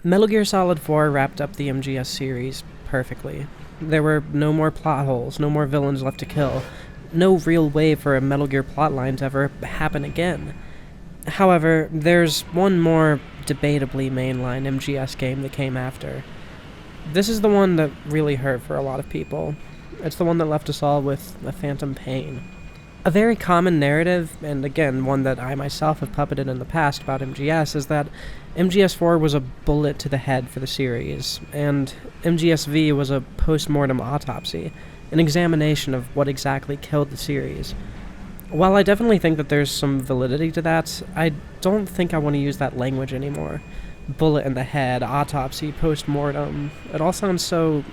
Metal Gear Solid 4 wrapped up the MGS series perfectly. There were no more plot holes, no more villains left to kill, no real way for a Metal Gear plotline to ever happen again. However, there's one more debatably mainline MGS game that came after. This is the one that really hurt for a lot of people. It's the one that left us all with a phantom pain. A very common narrative, and again, one that I myself have puppeted in the past about MGS, is that MGS4 was a bullet to the head for the series, and MGSV was a post-mortem autopsy, an examination of what exactly killed the series. While I definitely think that there's some validity to that, I don't think I want to use that language anymore. Bullet in the head, autopsy, post-mortem, it all sounds so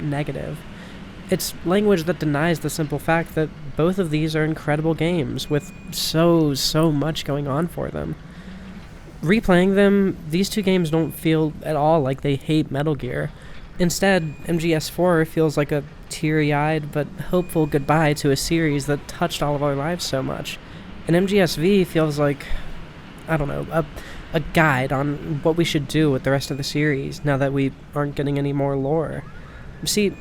negative. It's language that denies the simple fact that both of these are incredible games, with so much going on for them. Replaying them, these two games don't feel at all like they hate Metal Gear. Instead, MGS4 feels like a teary-eyed but hopeful goodbye to a series that touched all of our lives so much. And MGSV feels like, I don't know, a guide on what we should do with the rest of the series now that we aren't getting any more lore. See,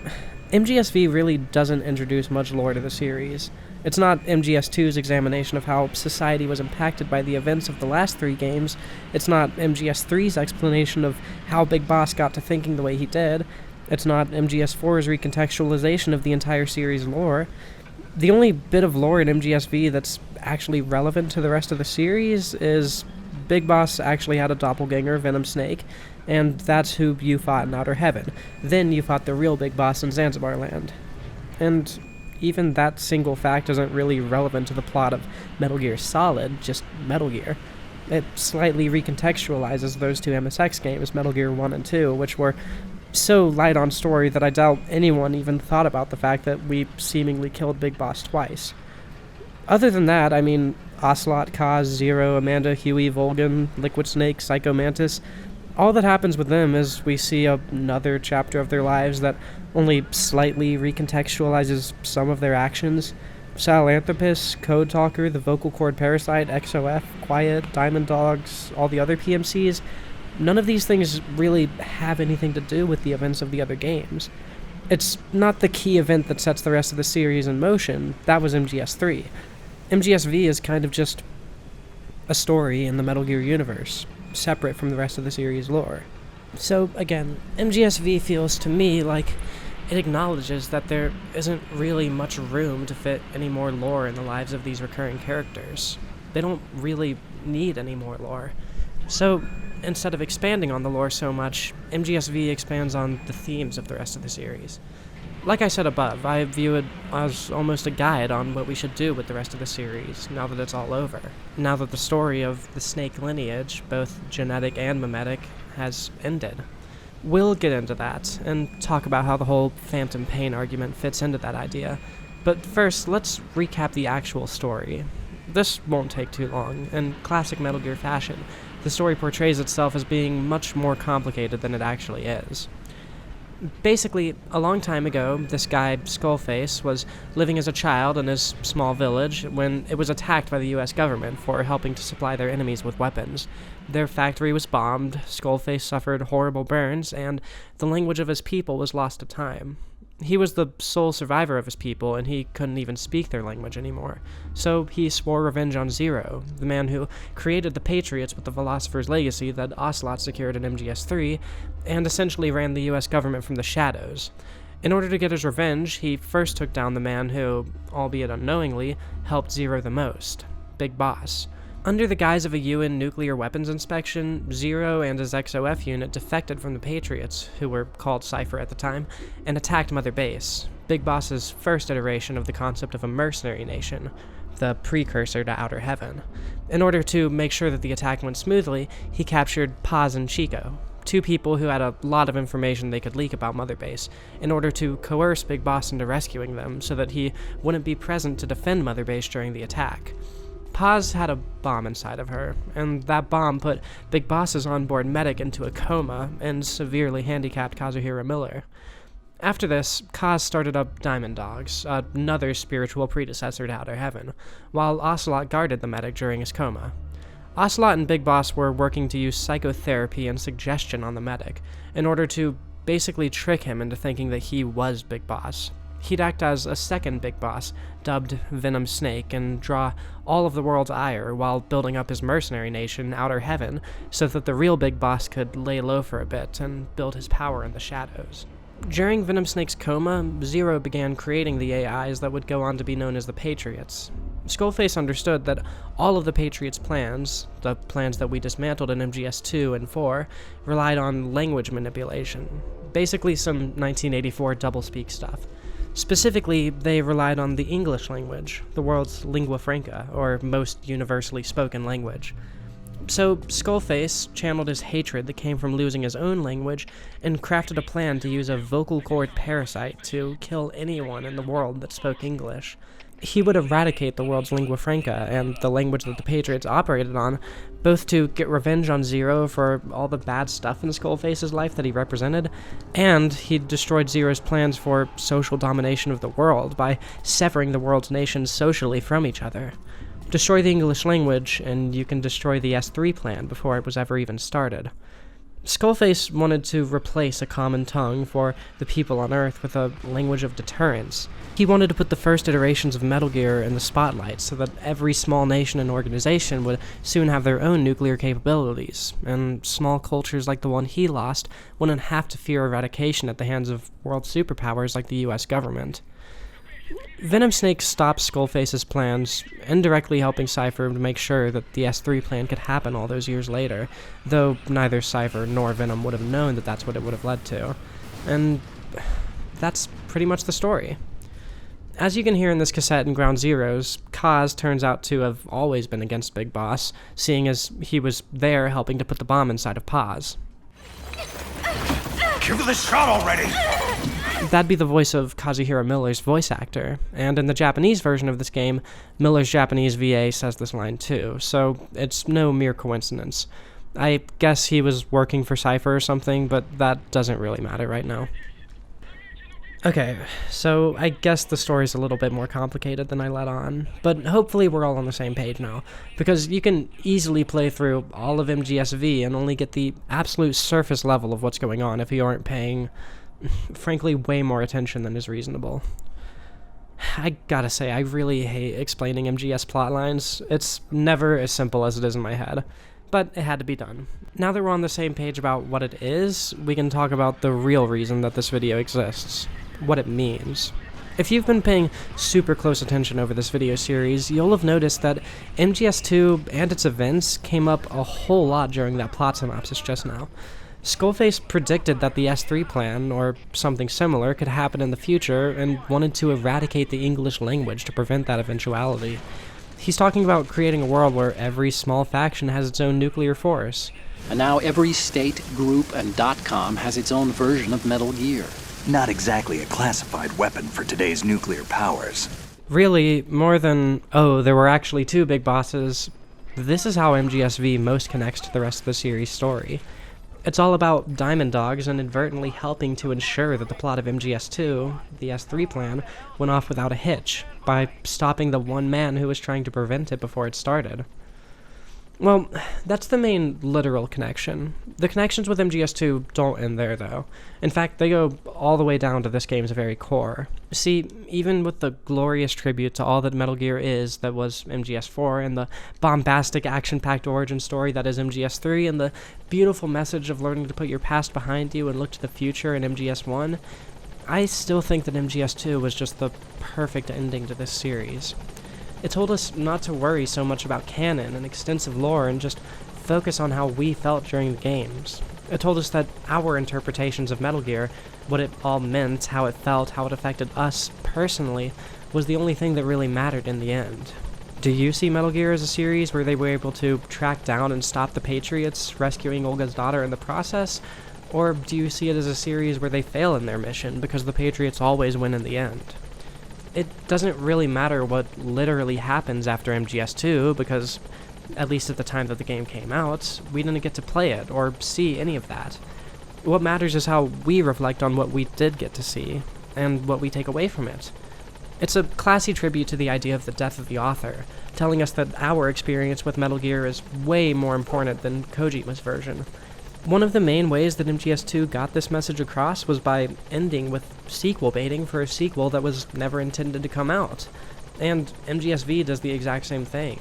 MGSV really doesn't introduce much lore to the series. It's not MGS2's examination of how society was impacted by the events of the last three games. It's not MGS3's explanation of how Big Boss got to thinking the way he did. It's not MGS4's recontextualization of the entire series' lore. The only bit of lore in MGSV that's actually relevant to the rest of the series is Big Boss actually had a doppelganger, Venom Snake, and that's who you fought in Outer Heaven. Then you fought the real Big Boss in Zanzibar Land. And even that single fact isn't really relevant to the plot of Metal Gear Solid, just Metal Gear. It slightly recontextualizes those two MSX games, Metal Gear 1 and 2, which were so light on story that I doubt anyone even thought about the fact that we seemingly killed Big Boss twice. Other than that, I mean, Ocelot, Kaz, Zero, Amanda, Huey, Volgan, Liquid Snake, Psycho Mantis, all that happens with them is we see another chapter of their lives that only slightly recontextualizes some of their actions. Sahelanthropus, Code Talker, the Vocal Cord Parasite, XOF, Quiet, Diamond Dogs, all the other PMCs, none of these things really have anything to do with the events of the other games. It's not the key event that sets the rest of the series in motion. That was MGS3. MGSV is kind of just a story in the Metal Gear universe, separate from the rest of the series' lore. So, again, MGSV feels to me like it acknowledges that there isn't really much room to fit any more lore in the lives of these recurring characters. They don't really need any more lore. So, instead of expanding on the lore so much, MGSV expands on the themes of the rest of the series. Like I said above, I view it as almost a guide on what we should do with the rest of the series, now that it's all over. Now that the story of the Snake lineage, both genetic and mimetic, has ended. We'll get into that, and talk about how the whole phantom pain argument fits into that idea. But first, let's recap the actual story. This won't take too long. In classic Metal Gear fashion, the story portrays itself as being much more complicated than it actually is. Basically, a long time ago, this guy, Skullface, was living as a child in his small village when it was attacked by the US government for helping to supply their enemies with weapons. Their factory was bombed, Skullface suffered horrible burns, and the language of his people was lost to time. He was the sole survivor of his people, and he couldn't even speak their language anymore. So he swore revenge on Zero, the man who created the Patriots with the Philosopher's Legacy that Ocelot secured in MGS3, and essentially ran the US government from the shadows. In order to get his revenge, he first took down the man who, albeit unknowingly, helped Zero the most, Big Boss. Under the guise of a UN nuclear weapons inspection, Zero and his XOF unit defected from the Patriots, who were called Cypher at the time, and attacked Mother Base, Big Boss's first iteration of the concept of a mercenary nation, the precursor to Outer Heaven. In order to make sure that the attack went smoothly, he captured Paz and Chico, two people who had a lot of information they could leak about Mother Base, in order to coerce Big Boss into rescuing them so that he wouldn't be present to defend Mother Base during the attack. Paz had a bomb inside of her, and that bomb put Big Boss's onboard medic into a coma and severely handicapped Kazuhira Miller. After this, Kaz started up Diamond Dogs, another spiritual predecessor to Outer Heaven, while Ocelot guarded the medic during his coma. Ocelot and Big Boss were working to use psychotherapy and suggestion on the medic in order to basically trick him into thinking that he was Big Boss. He'd act as a second Big Boss, dubbed Venom Snake, and draw all of the world's ire while building up his mercenary nation, Outer Heaven, so that the real Big Boss could lay low for a bit and build his power in the shadows. During Venom Snake's coma, Zero began creating the AIs that would go on to be known as the Patriots. Skullface understood that all of the Patriots' plans, the plans that we dismantled in MGS 2 and 4, relied on language manipulation. Basically some 1984 doublespeak stuff. Specifically, they relied on the English language, the world's lingua franca, or most universally spoken language. So Skullface channeled his hatred that came from losing his own language and crafted a plan to use a vocal cord parasite to kill anyone in the world that spoke English. He would eradicate the world's lingua franca and the language that the Patriots operated on, both to get revenge on Zero for all the bad stuff in Skullface's life that he represented, and he destroyed Zero's plans for social domination of the world by severing the world's nations socially from each other. Destroy the English language, and you can destroy the S3 plan before it was ever even started. Skullface wanted to replace a common tongue for the people on Earth with a language of deterrence. He wanted to put the first iterations of Metal Gear in the spotlight so that every small nation and organization would soon have their own nuclear capabilities, and small cultures like the one he lost wouldn't have to fear eradication at the hands of world superpowers like the US government. Venom Snake stopped Skullface's plans, indirectly helping Cypher to make sure that the S3 plan could happen all those years later, though neither Cypher nor Venom would have known that that's what it would have led to. And that's pretty much the story. As you can hear in this cassette in Ground Zeroes, Kaz turns out to have always been against Big Boss, seeing as he was there helping to put the bomb inside of Paz. Give it a shot already! That'd be the voice of Kazuhiro Miller's voice actor, and in the Japanese version of this game, Miller's Japanese VA says this line too, so it's no mere coincidence. I guess he was working for Cypher or something, but that doesn't really matter right now. Okay, so I guess the story's a little bit more complicated than I let on, but hopefully we're all on the same page now, because you can easily play through all of MGSV and only get the absolute surface level of what's going on if you aren't paying, frankly, way more attention than is reasonable. I gotta say, I really hate explaining MGS plotlines. It's never as simple as it is in my head, but it had to be done. Now that we're on the same page about what it is, we can talk about the real reason that this video exists. What it means. If you've been paying super close attention over this video series, you'll have noticed that MGS2 and its events came up a whole lot during that plot synopsis just now. Skullface predicted that the S3 plan, or something similar, could happen in the future and wanted to eradicate the English language to prevent that eventuality. He's talking about creating a world where every small faction has its own nuclear force. And now every state, group, and .com has its own version of Metal Gear. Not exactly a classified weapon for today's nuclear powers. Really, more than, oh, there were actually two big bosses, this is how MGSV most connects to the rest of the series' story. It's all about Diamond Dogs inadvertently helping to ensure that the plot of MGS2, the S3 plan, went off without a hitch, by stopping the one man who was trying to prevent it before it started. Well, that's the main literal connection. The connections with MGS2 don't end there, though. In fact, they go all the way down to this game's very core. See, even with the glorious tribute to all that Metal Gear is that was MGS4, and the bombastic, action-packed origin story that is MGS3, and the beautiful message of learning to put your past behind you and look to the future in MGS1, I still think that MGS2 was just the perfect ending to this series. It told us not to worry so much about canon and extensive lore and just focus on how we felt during the games. It told us that our interpretations of Metal Gear, what it all meant, how it felt, how it affected us personally, was the only thing that really mattered in the end. Do you see Metal Gear as a series where they were able to track down and stop the Patriots, rescuing Olga's daughter in the process? Or do you see it as a series where they fail in their mission because the Patriots always win in the end? It doesn't really matter what literally happens after MGS2, because, at least at the time that the game came out, we didn't get to play it or see any of that. What matters is how we reflect on what we did get to see, and what we take away from it. It's a classy tribute to the idea of the death of the author, telling us that our experience with Metal Gear is way more important than Kojima's version. One of the main ways that MGS2 got this message across was by ending with sequel baiting for a sequel that was never intended to come out. And MGSV does the exact same thing.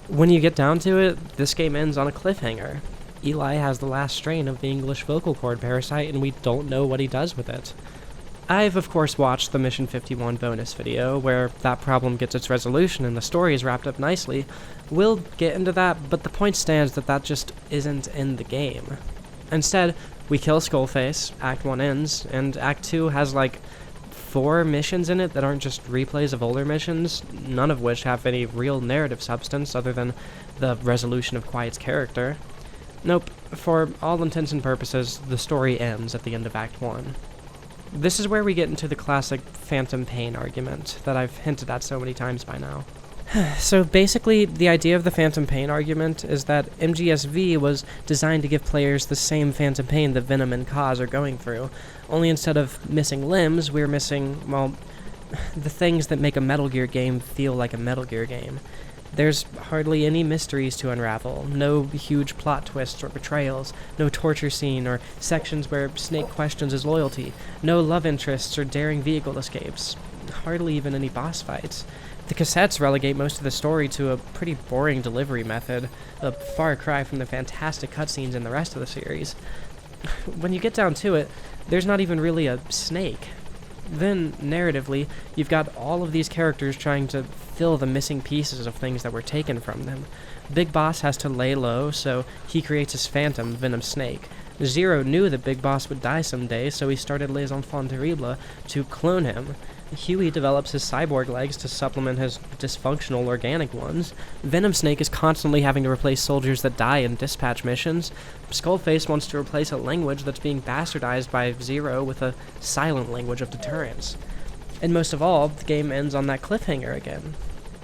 When you get down to it, this game ends on a cliffhanger. Eli has the last strain of the English vocal cord parasite, and we don't know what he does with it. I've, of course, watched the Mission 51 bonus video, where that problem gets its resolution and the story is wrapped up nicely. We'll get into that, but the point stands that that just isn't in the game. Instead, we kill Skullface, Act 1 ends, and Act 2 has like 4 missions in it that aren't just replays of older missions, none of which have any real narrative substance other than the resolution of Quiet's character. Nope, for all intents and purposes, the story ends at the end of Act 1. This is where we get into the classic phantom pain argument that I've hinted at so many times by now. So basically, the idea of the phantom pain argument is that MGSV was designed to give players the same phantom pain that Venom and Kaz are going through, only instead of missing limbs, we're missing, well, the things that make a Metal Gear game feel like a Metal Gear game. There's hardly any mysteries to unravel, no huge plot twists or betrayals, no torture scene or sections where Snake questions his loyalty, no love interests or daring vehicle escapes, hardly even any boss fights. The cassettes relegate most of the story to a pretty boring delivery method, a far cry from the fantastic cutscenes in the rest of the series. When you get down to it, there's not even really a Snake. Then, narratively, you've got all of these characters trying to fill the missing pieces of things that were taken from them. Big Boss has to lay low, so he creates his phantom, Venom Snake. Zero knew that Big Boss would die someday, so he started Les Enfants Terribles to clone him. Huey develops his cyborg legs to supplement his dysfunctional organic ones. Venom Snake is constantly having to replace soldiers that die in dispatch missions. Skullface wants to replace a language that's being bastardized by Zero with a silent language of deterrence. And most of all, the game ends on that cliffhanger again.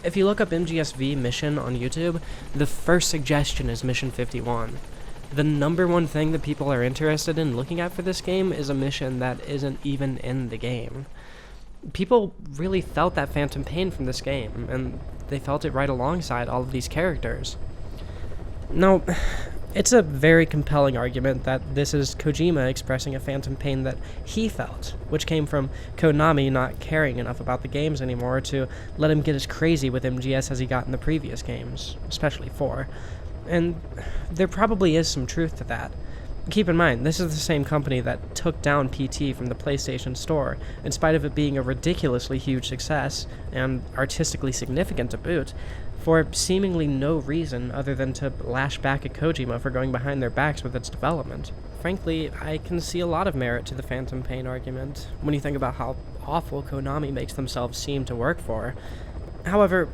If you look up MGSV mission on YouTube, the first suggestion is Mission 51. The number one thing that people are interested in looking at for this game is a mission that isn't even in the game. People really felt that phantom pain from this game, and they felt it right alongside all of these characters. Now, it's a very compelling argument that this is Kojima expressing a phantom pain that he felt, which came from Konami not caring enough about the games anymore to let him get as crazy with MGS as he got in the previous games, especially 4. And there probably is some truth to that. Keep in mind, this is the same company that took down PT from the PlayStation Store, in spite of it being a ridiculously huge success, and artistically significant to boot, for seemingly no reason other than to lash back at Kojima for going behind their backs with its development. Frankly, I can see a lot of merit to the phantom pain argument, when you think about how awful Konami makes themselves seem to work for. However,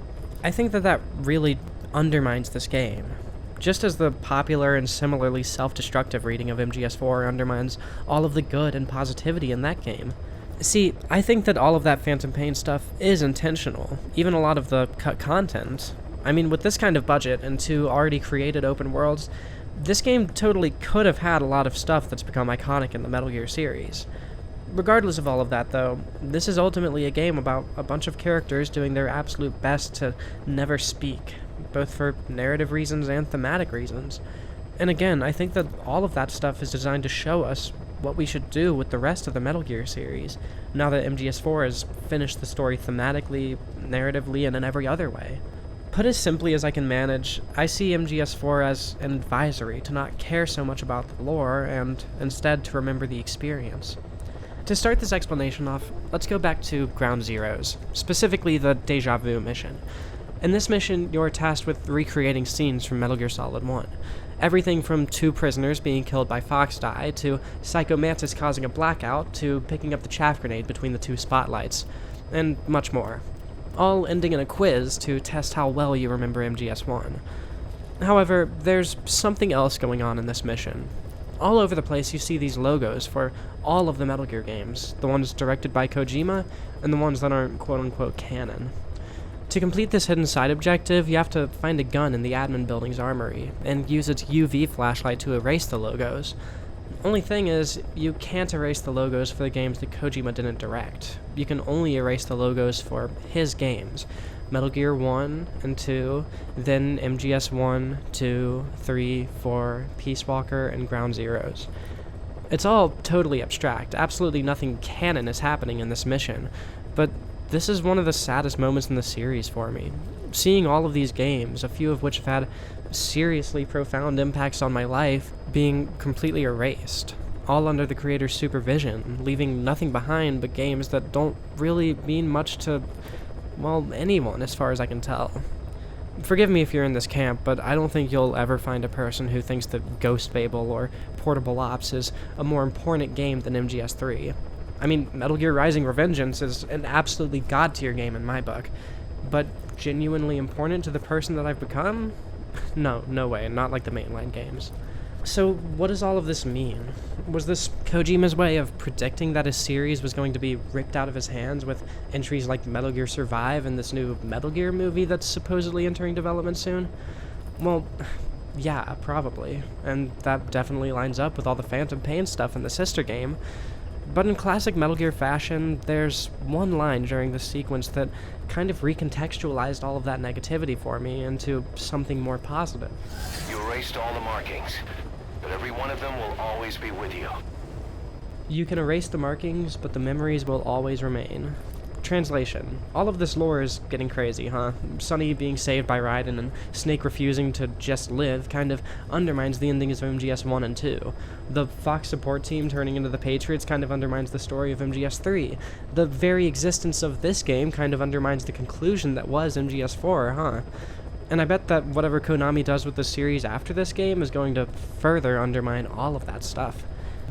I think that really undermines this game. Just as the popular and similarly self-destructive reading of MGS4 undermines all of the good and positivity in that game. See, I think that all of that phantom pain stuff is intentional, even a lot of the cut content. I mean, with this kind of budget and 2 already created open worlds, this game totally could have had a lot of stuff that's become iconic in the Metal Gear series. Regardless of all of that, though, this is ultimately a game about a bunch of characters doing their absolute best to never speak, both for narrative reasons and thematic reasons. And again, I think that all of that stuff is designed to show us what we should do with the rest of the Metal Gear series, now that MGS4 has finished the story thematically, narratively, and in every other way. Put as simply as I can manage, I see MGS4 as an advisory to not care so much about the lore, and instead to remember the experience. To start this explanation off, let's go back to Ground Zeroes, specifically the Deja Vu mission. In this mission, you're tasked with recreating scenes from Metal Gear Solid 1. Everything from 2 prisoners being killed by Fox Die, to Psycho Mantis causing a blackout, to picking up the chaff grenade between the 2 spotlights, and much more. All ending in a quiz to test how well you remember MGS1. However, there's something else going on in this mission. All over the place you see these logos for all of the Metal Gear games, the ones directed by Kojima, and the ones that aren't quote-unquote canon. To complete this hidden side objective, you have to find a gun in the admin building's armory, and use its UV flashlight to erase the logos. Only thing is, you can't erase the logos for the games that Kojima didn't direct. You can only erase the logos for his games. Metal Gear 1 and 2, then MGS 1, 2, 3, 4, Peace Walker, and Ground Zeroes. It's all totally abstract. Absolutely nothing canon is happening in this mission. But this is one of the saddest moments in the series for me. Seeing all of these games, a few of which have had seriously profound impacts on my life, being completely erased. All under the creator's supervision, leaving nothing behind but games that don't really mean much to, well, anyone as far as I can tell. Forgive me if you're in this camp, but I don't think you'll ever find a person who thinks that Ghost Fable or Portable Ops is a more important game than MGS3. I mean, Metal Gear Rising: Revengeance is an absolutely god-tier game in my book, but genuinely important to the person that I've become? No way, not like the mainline games. So, what does all of this mean? Was this Kojima's way of predicting that his series was going to be ripped out of his hands with entries like Metal Gear Survive and this new Metal Gear movie that's supposedly entering development soon? Well, yeah, probably. And that definitely lines up with all the Phantom Pain stuff in the sister game. But in classic Metal Gear fashion, there's one line during the sequence that kind of recontextualized all of that negativity for me into something more positive. You erased all the markings, but every one of them will always be with you. You can erase the markings, but the memories will always remain. Translation. All of this lore is getting crazy, huh? Sonny being saved by Raiden and Snake refusing to just live kind of undermines the endings of MGS 1 and 2. The Fox support team turning into the Patriots kind of undermines the story of MGS 3. The very existence of this game kind of undermines the conclusion that was MGS 4, huh? And I bet that whatever Konami does with the series after this game is going to further undermine all of that stuff.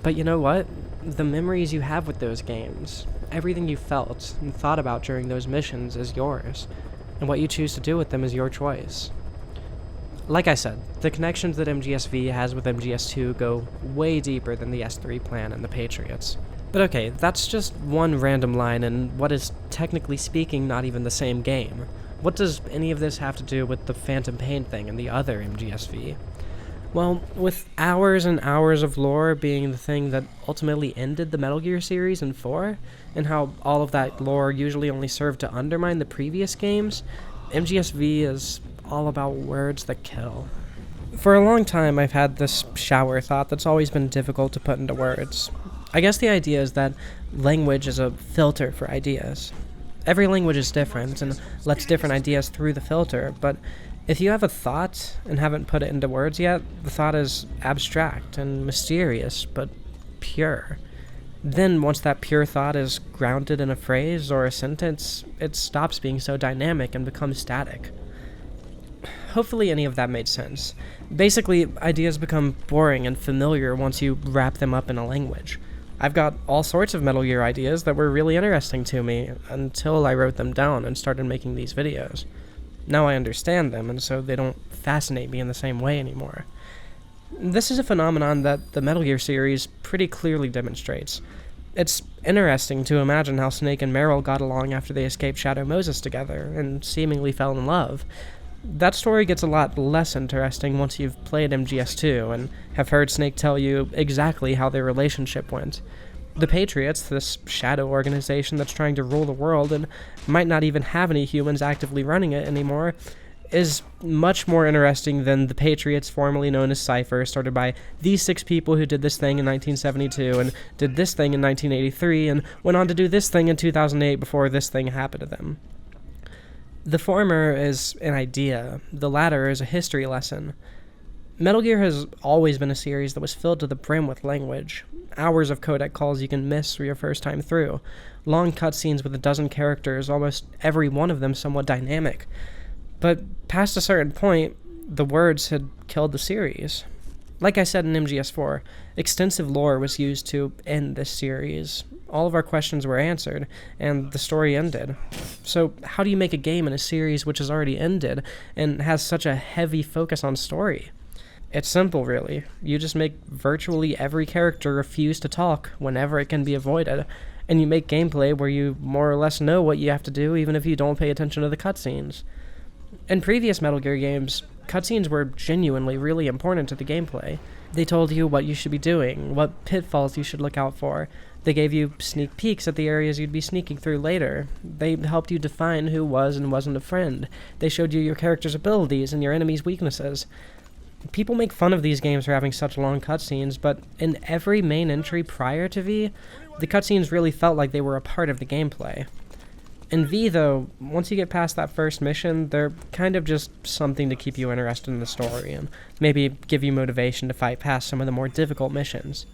But you know what? The memories you have with those games, everything you felt and thought about during those missions is yours, and what you choose to do with them is your choice. Like I said, the connections that MGSV has with MGS2 go way deeper than the S3 plan and the Patriots. But okay, that's just one random line in what is, technically speaking, not even the same game. What does any of this have to do with the Phantom Pain thing and the other MGSV? Well, with hours and hours of lore being the thing that ultimately ended the Metal Gear series in 4, and how all of that lore usually only served to undermine the previous games, MGSV is all about words that kill. For a long time, I've had this shower thought that's always been difficult to put into words. I guess the idea is that language is a filter for ideas. Every language is different and lets different ideas through the filter, but if you have a thought and haven't put it into words yet, the thought is abstract and mysterious, but pure. Then, once that pure thought is grounded in a phrase or a sentence, it stops being so dynamic and becomes static. Hopefully any of that made sense. Basically, ideas become boring and familiar once you wrap them up in a language. I've got all sorts of Metal Gear ideas that were really interesting to me until I wrote them down and started making these videos. Now I understand them, and so they don't fascinate me in the same way anymore. This is a phenomenon that the Metal Gear series pretty clearly demonstrates. It's interesting to imagine how Snake and Meryl got along after they escaped Shadow Moses together, and seemingly fell in love. That story gets a lot less interesting once you've played MGS2, and have heard Snake tell you exactly how their relationship went. The Patriots, this shadow organization that's trying to rule the world and might not even have any humans actively running it anymore, is much more interesting than the Patriots formerly known as Cypher, started by these 6 people who did this thing in 1972 and did this thing in 1983 and went on to do this thing in 2008 before this thing happened to them. The former is an idea, the latter is a history lesson. Metal Gear has always been a series that was filled to the brim with language. Hours of codec calls you can miss for your first time through. Long cutscenes with a dozen characters, almost every one of them somewhat dynamic. But past a certain point, the words had killed the series. Like I said in MGS4, extensive lore was used to end this series. All of our questions were answered, and the story ended. So how do you make a game in a series which has already ended, and has such a heavy focus on story? It's simple, really. You just make virtually every character refuse to talk whenever it can be avoided, and you make gameplay where you more or less know what you have to do even if you don't pay attention to the cutscenes. In previous Metal Gear games, cutscenes were genuinely really important to the gameplay. They told you what you should be doing, what pitfalls you should look out for. They gave you sneak peeks at the areas you'd be sneaking through later. They helped you define who was and wasn't a friend. They showed you your character's abilities and your enemy's weaknesses. People make fun of these games for having such long cutscenes, but in every main entry prior to V, the cutscenes really felt like they were a part of the gameplay. In V, though, once you get past that first mission, they're kind of just something to keep you interested in the story, and maybe give you motivation to fight past some of the more difficult missions.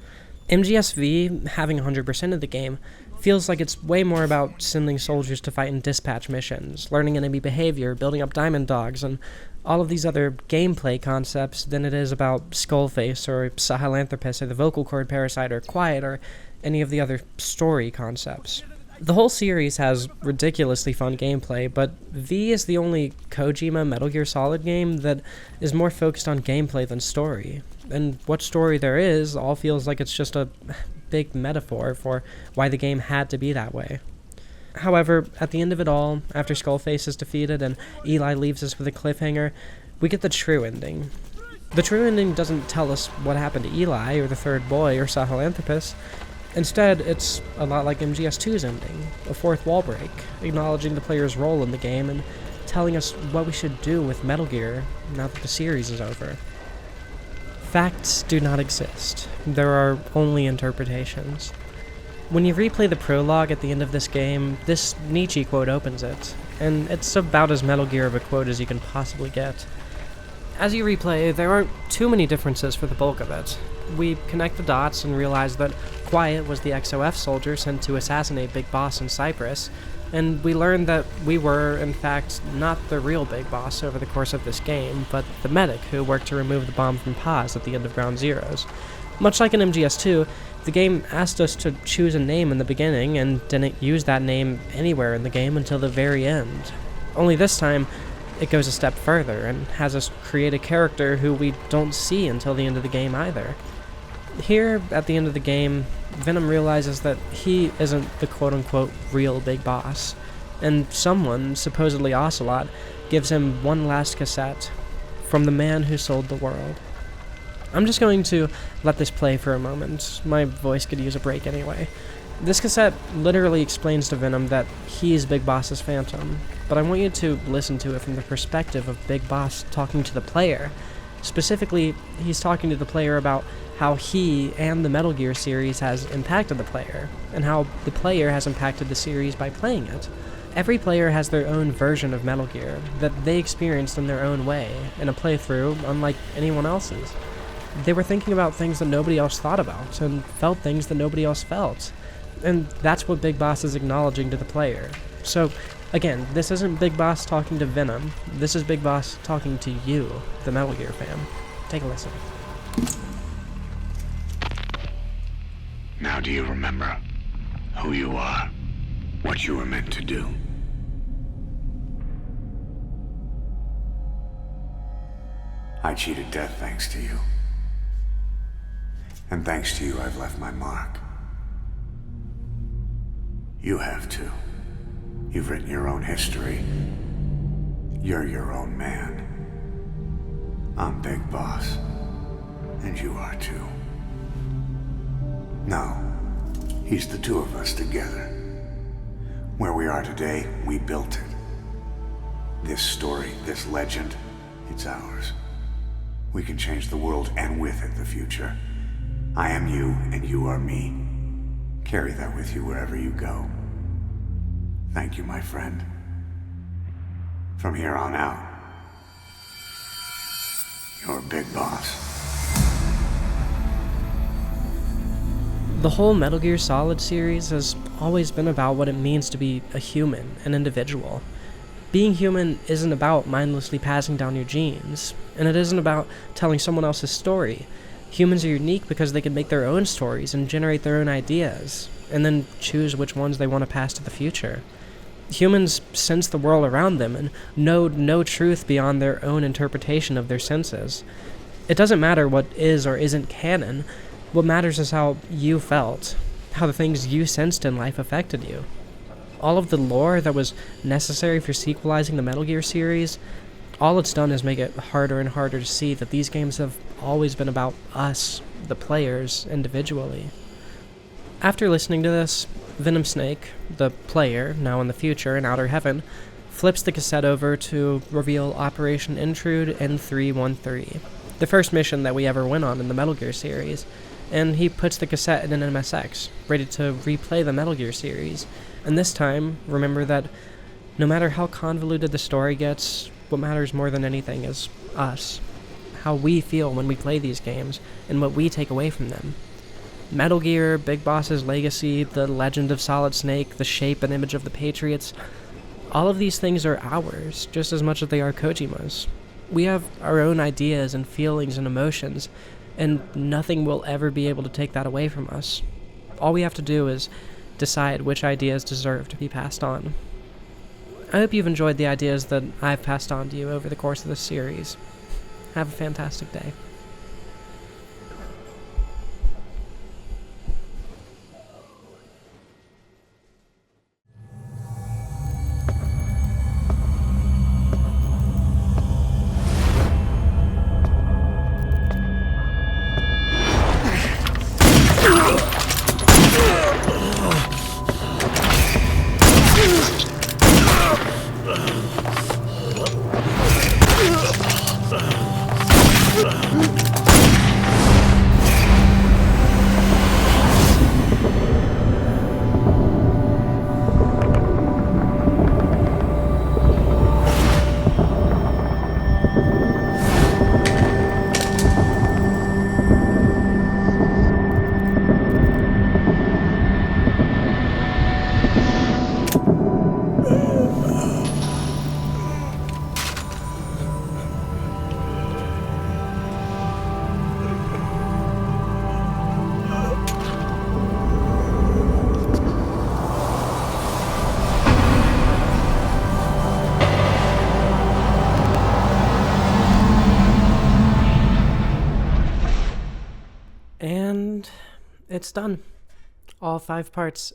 MGSV, having 100% of the game, feels like it's way more about sending soldiers to fight in dispatch missions, learning enemy behavior, building up diamond dogs, and all of these other gameplay concepts than it is about Skullface or Sahelanthropus or the vocal cord parasite or Quiet or any of the other story concepts. The whole series has ridiculously fun gameplay, but V is the only Kojima Metal Gear Solid game that is more focused on gameplay than story. And what story there is all feels like it's just a big metaphor for why the game had to be that way. However, at the end of it all, after Skullface is defeated and Eli leaves us with a cliffhanger, we get the true ending. The true ending doesn't tell us what happened to Eli or the third boy or Sahelanthropus. Instead, it's a lot like MGS2's ending, a fourth wall break, acknowledging the player's role in the game and telling us what we should do with Metal Gear now that the series is over. Facts do not exist. There are only interpretations. When you replay the prologue at the end of this game, this Nietzsche quote opens it, and it's about as Metal Gear of a quote as you can possibly get. As you replay, there aren't too many differences for the bulk of it. We connect the dots and realize that Quiet was the XOF soldier sent to assassinate Big Boss in Cyprus, and we learn that we were, in fact, not the real Big Boss over the course of this game, but the medic who worked to remove the bomb from Paz at the end of Ground Zeroes. Much like in MGS2, the game asked us to choose a name in the beginning and didn't use that name anywhere in the game until the very end. Only this time, it goes a step further and has us create a character who we don't see until the end of the game either. Here, at the end of the game, Venom realizes that he isn't the quote-unquote real Big Boss, and someone, supposedly Ocelot, gives him one last cassette from the man who sold the world. I'm just going to let this play for a moment. My voice could use a break anyway. This cassette literally explains to Venom that he's Big Boss's phantom, but I want you to listen to it from the perspective of Big Boss talking to the player. Specifically, he's talking to the player about how he and the Metal Gear series has impacted the player, and how the player has impacted the series by playing it. Every player has their own version of Metal Gear that they experienced in their own way, in a playthrough unlike anyone else's. They were thinking about things that nobody else thought about, and felt things that nobody else felt. And that's what Big Boss is acknowledging to the player. So, again, this isn't Big Boss talking to Venom, this is Big Boss talking to you, the Metal Gear fan. Take a listen. Now do you remember who you are, what you were meant to do? I cheated death thanks to you. And thanks to you, I've left my mark. You have too. You've written your own history. You're your own man. I'm Big Boss. And you are too. No, he's the two of us together. Where we are today, we built it. This story, this legend, it's ours. We can change the world and with it the future. I am you and you are me. Carry that with you wherever you go. Thank you, my friend. From here on out, you're Big Boss. The whole Metal Gear Solid series has always been about what it means to be a human, an individual. Being human isn't about mindlessly passing down your genes, and it isn't about telling someone else's story. Humans are unique because they can make their own stories and generate their own ideas, and then choose which ones they want to pass to the future. Humans sense the world around them and know no truth beyond their own interpretation of their senses. It doesn't matter what is or isn't canon. What matters is how you felt, how the things you sensed in life affected you. All of the lore that was necessary for sequelizing the Metal Gear series, all it's done is make it harder and harder to see that these games have always been about us, the players, individually. After listening to this, Venom Snake, the player, now in the future in Outer Heaven, flips the cassette over to reveal Operation Intrude N313, the first mission that we ever went on in the Metal Gear series, and he puts the cassette in an MSX, ready to replay the Metal Gear series. And this time, remember that no matter how convoluted the story gets, what matters more than anything is us, how we feel when we play these games, and what we take away from them. Metal Gear, Big Boss's Legacy, The Legend of Solid Snake, the shape and image of the Patriots, all of these things are ours, just as much as they are Kojima's. We have our own ideas and feelings and emotions, and nothing will ever be able to take that away from us. All we have to do is decide which ideas deserve to be passed on. I hope you've enjoyed the ideas that I've passed on to you over the course of this series. Have a fantastic day. And it's done. All 5 parts.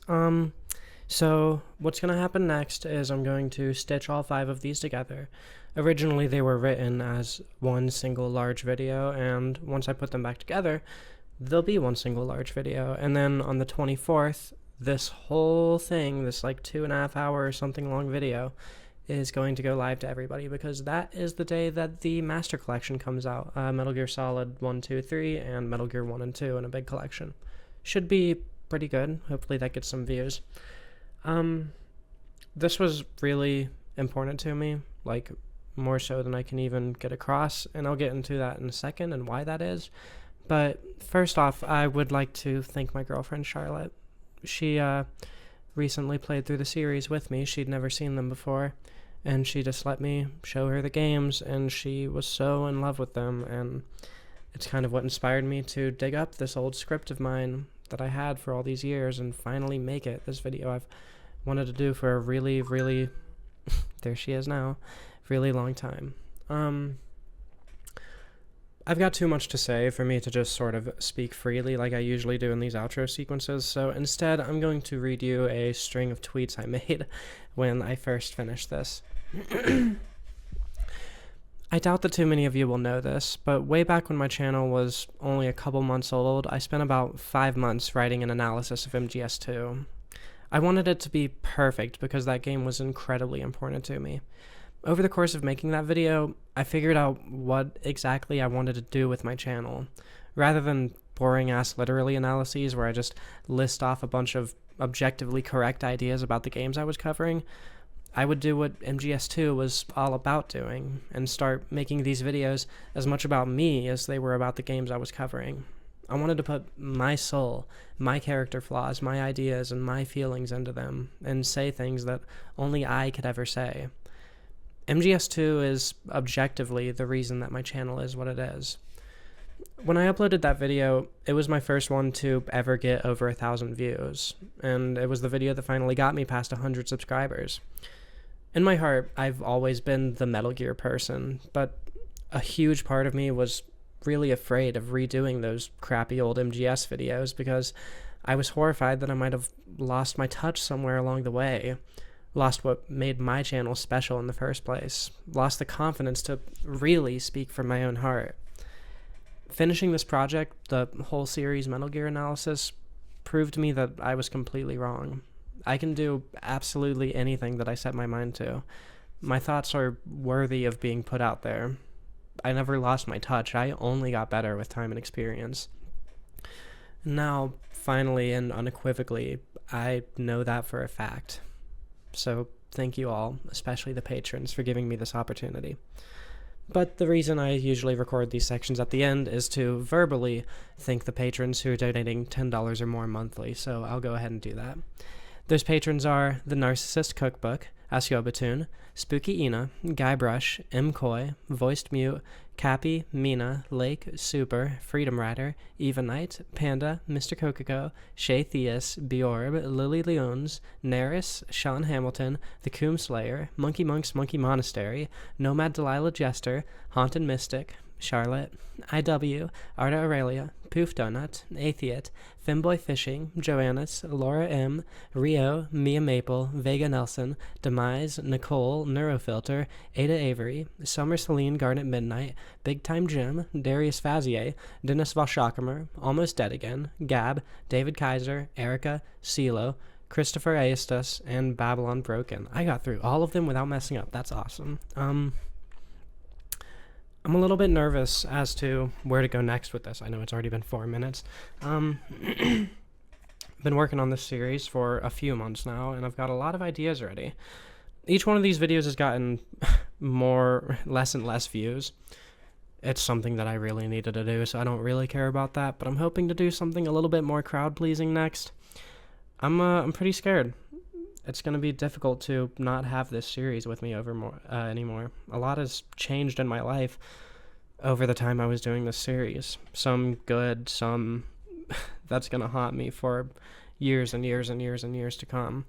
So what's going to happen next is I'm going to stitch all 5 of these together. Originally they were written as one single large video, and once I put them back together, they'll be one single large video. And then on the 24th, this whole thing, this like 2.5 hour or something long video, is going to go live to everybody, because that is the day that the Master Collection comes out. Metal Gear Solid 1, 2, 3, and Metal Gear 1 and 2 in a big collection. Should be pretty good. Hopefully that gets some views. This was really important to me, like more so than I can even get across, and I'll get into that in a second and why that is. But first off, I would like to thank my girlfriend Charlotte. She recently played through the series with me. She'd never seen them before, and she just let me show her the games, and she was so in love with them, and it's kind of what inspired me to dig up this old script of mine that I had for all these years and finally make it this video I've wanted to do for a really, really, there she is now, really long time. I've got too much to say for me to just sort of speak freely like I usually do in these outro sequences, so instead I'm going to read you a string of tweets I made when I first finished this. I doubt that too many of you will know this, but way back when my channel was only a couple months old, I spent about 5 months writing an analysis of MGS2. I wanted it to be perfect because that game was incredibly important to me. Over the course of making that video, I figured out what exactly I wanted to do with my channel. Rather than boring-ass literally analyses where I just list off a bunch of objectively correct ideas about the games I was covering, I would do what MGS2 was all about doing, and start making these videos as much about me as they were about the games I was covering. I wanted to put my soul, my character flaws, my ideas, and my feelings into them, and say things that only I could ever say. MGS2 is objectively the reason that my channel is what it is. When I uploaded that video, it was my first one to ever get over 1,000 views, and it was the video that finally got me past 100 subscribers. In my heart, I've always been the Metal Gear person, but a huge part of me was really afraid of redoing those crappy old MGS videos because I was horrified that I might have lost my touch somewhere along the way. Lost what made my channel special in the first place. Lost the confidence to really speak from my own heart. Finishing this project, the whole series Metal Gear analysis, proved to me that I was completely wrong. I can do absolutely anything that I set my mind to. My thoughts are worthy of being put out there. I never lost my touch. I only got better with time and experience. Now, finally and unequivocally, I know that for a fact. So thank you all, especially the patrons, for giving me this opportunity. But the reason I usually record these sections at the end is to verbally thank the patrons who are donating $10 or more monthly, so I'll go ahead and do that. Those patrons are The Narcissist Cookbook, Asyobatoon, Spooky Ina, Guybrush, M. Coy, Voiced Mute, Cappy, Mina, Lake, Super, Freedom Rider, Eva Knight, Panda, Mr. Cococo, Shay Theus, Bjorb, Lily Leones, Neris, Sean Hamilton, The Coom Slayer, Monkey Monk's Monkey Monastery, Nomad Delilah Jester, Haunted Mystic, Charlotte, IW, Arda Aurelia, Poof Donut, Atheist, Femboy Fishing, Joannis, Laura M, Rio, Mia Maple, Vega Nelson, Demise, Nicole, Neurofilter, Ada Avery, Summer Celine Garnet Midnight, Big Time Jim, Darius Fazier, Dennis Valshakimer, Almost Dead Again, Gab, David Kaiser, Erica, CeeLo, Christopher Aestus, and Babylon Broken. I got through all of them without messing up. That's awesome. I'm a little bit nervous as to where to go next with this. I know it's already been 4 minutes. Been working on this series for a few months now, and I've got a lot of ideas already. Each one of these videos has gotten less and less views. It's something that I really needed to do, so I don't really care about that, but I'm hoping to do something a little bit more crowd-pleasing next. I'm pretty scared. It's going to be difficult to not have this series with me anymore. A lot has changed in my life over the time I was doing this series. Some good, some that's going to haunt me for years and years and years and years to come.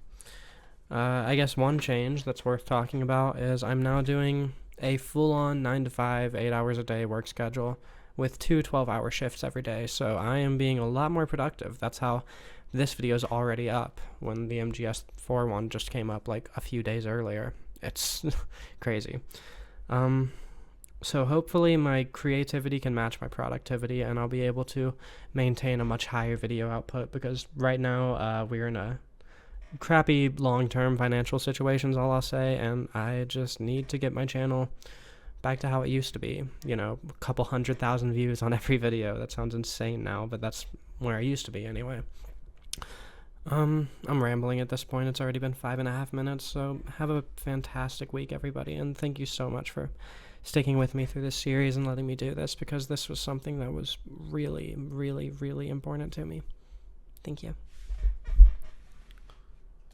I guess one change that's worth talking about is I'm now doing a full-on 9 to 5, 8 hours a day work schedule with 2 12-hour shifts every day, so I am being a lot more productive. That's how this video is already up when the MGS4 one just came up like a few days earlier. It's crazy. So hopefully my creativity can match my productivity and I'll be able to maintain a much higher video output, because right now we're in a crappy long-term financial situations, all I'll say, and I just need to get my channel back to how it used to be. You know, a couple 100,000 views on every video. That sounds insane now, but that's where I used to be anyway. I'm rambling at this point. It's already been 5.5 minutes, so have a fantastic week, everybody, and thank you so much for sticking with me through this series and letting me do this, because this was something that was really, really, really important to me. Thank you.